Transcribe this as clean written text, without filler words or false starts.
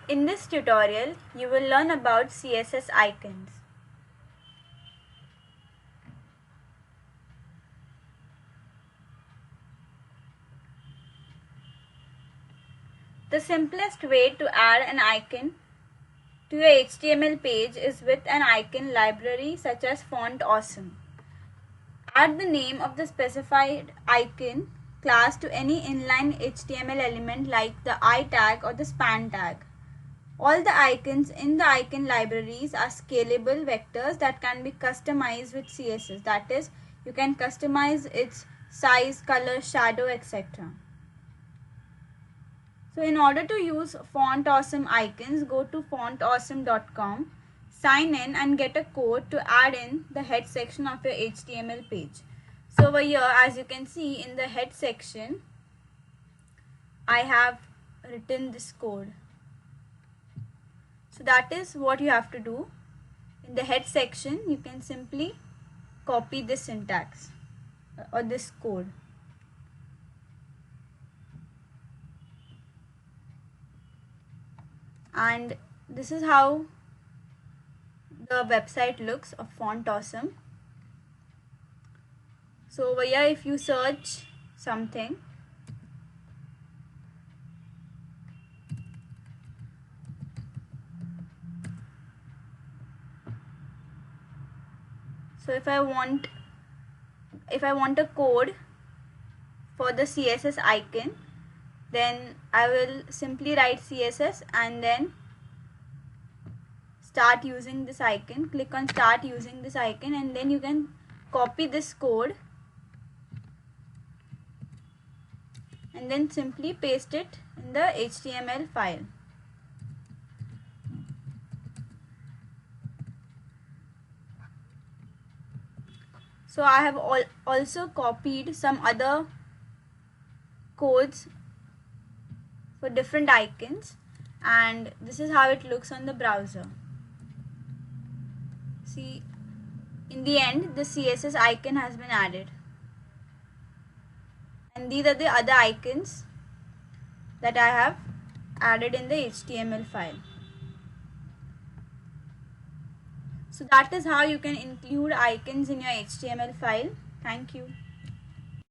In this tutorial, you will learn about CSS icons. The simplest way to add an icon to your HTML page is with an icon library such as Font Awesome. Add the name of the specified icon class to any inline HTML element like the I tag or the span tag. All the icons in the icon libraries are scalable vectors that can be customized with CSS. That is, you can customize its size, color, shadow, etc. So in order to use Font Awesome icons, go to fontawesome.com, sign in and get a code to add in the head section of your HTML page. So over here, as you can see in the head section, I have written this code. So that is what you have to do. In the head section, you can simply copy this syntax or this code. And this is how the website looks of Font Awesome. So over here, if you search something, so if I want a code for the CSS icon, then I will simply write CSS and then start using this icon. Click on start using this icon, and then you can copy this code and then simply paste it in the HTML file. So I have also copied some other codes for different icons, and this is how it looks on the browser. See, in the end, the CSS icon has been added. And these are the other icons that I have added in the HTML file. So that is how you can include icons in your HTML file. Thank you.